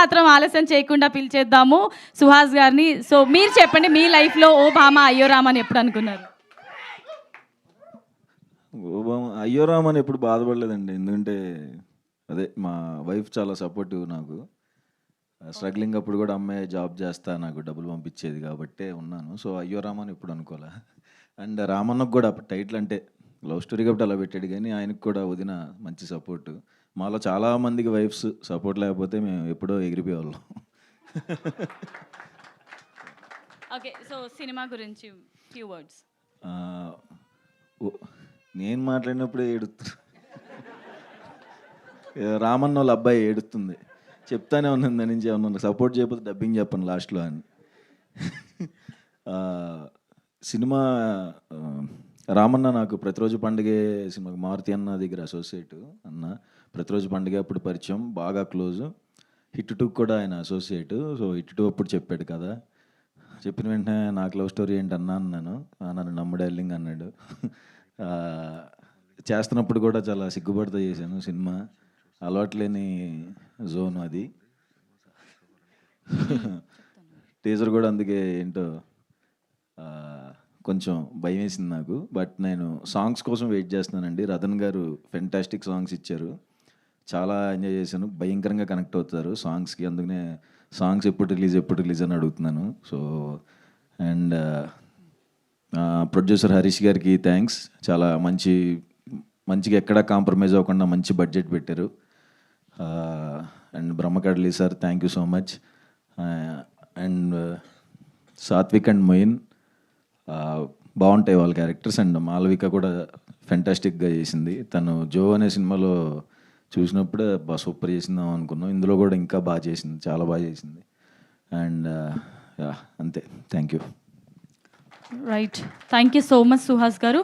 ఏమాత్రం ఆలస్యం చేయకుండా పిలిచేద్దాము సుహాస్ గారిని. సో మీరు చెప్పండి, మీ లైఫ్లో ఓ భామ అయ్యో రామ అని ఎప్పుడు అనుకున్నారు? అయ్యో రామని ఎప్పుడు బాధపడలేదండి. ఎందుకంటే అదే మా వైఫ్ చాలా సపోర్టివ్ నాకు. స్ట్రగ్లింగ్ అప్పుడు కూడా అమ్మాయి జాబ్ చేస్తా నాకు డబ్బులు పంపించేది కాబట్టే ఉన్నాను. సో అయ్యో రామని ఎప్పుడు అనుకోలే. అండ్ రామన్నకు కూడా టైటిల్ అంటే లవ్ స్టోరీ కాబట్టి అలా పెట్టాడు, కానీ ఆయనకు కూడా వదిన మంచి సపోర్టు. మాలో చాలా మందికి వైఫ్స్ సపోర్ట్ లేకపోతే మేము ఎప్పుడో ఎగిరిపోయేవాళ్ళం. ఓకే, సో సినిమా గురించి ఫ్యూ వర్డ్స్. నేను మాట్లాడినప్పుడే ఏడుస్తారు. రామన్న వాళ్ళ అబ్బాయి ఏడుస్తుంది. చెప్తానే ఉన్నాను దాని నుంచి, ఏమన్నా సపోర్ట్ చేయకపోతే డబ్బింగ్ చెప్పను లాస్ట్లో అని. సినిమా రామన్న నాకు ప్రతిరోజు పండుగే సినిమాకి మారుతి అన్న దగ్గర అసోసియేట్ అన్న. ప్రతిరోజు పండుగ అప్పుడు పరిచయం, బాగా క్లోజు. హిట్ 2 కూడా ఆయన అసోసియేటు. సో హిట్ 2 అప్పుడు చెప్పాడు కదా, చెప్పిన వెంటనే నాకు లవ్ స్టోరీ ఏంటి అన్నా అన్నాను. నన్ను నమ్ముడెల్లింగ్ అన్నాడు. చేస్తున్నప్పుడు కూడా చాలా సిగ్గుపడుతూ చేశాను సినిమా. అలవాట్లేని జోన్ అది. టీజర్ కూడా అందుకే ఏంటో కొంచెం భయం వేసింది నాకు. బట్ నేను సాంగ్స్ కోసం వెయిట్ చేస్తున్నానండి. రతన్ గారు ఫెంటాస్టిక్ సాంగ్స్ ఇచ్చారు, చాలా ఎంజాయ్ చేశాను. భయంకరంగా కనెక్ట్ అవుతారు సాంగ్స్కి, అందుకనే సాంగ్స్ ఎప్పుడు రిలీజ్ అని అడుగుతున్నాను. సో అండ్ ప్రొడ్యూసర్ హరీష్ గారికి థ్యాంక్స్. చాలా మంచిగా ఎక్కడా కాంప్రమైజ్ అవ్వకుండా మంచి బడ్జెట్ పెట్టారు. And Brahmakadli sir thank you so much. And Satvik and Moin బాగుంటాయి వాళ్ళ క్యారెక్టర్స్. అండ్ మాలవిక కూడా ఫెంటాస్టిక్గా చేసింది. తను జో అనే సినిమాలో చూసినప్పుడే సూపర్ చేసిందాం అనుకున్నాం. ఇందులో కూడా ఇంకా బాగా చేసింది, చాలా బాగా చేసింది. అండ్ అంతే, thank you. Right, thank you so much Suhas గారు.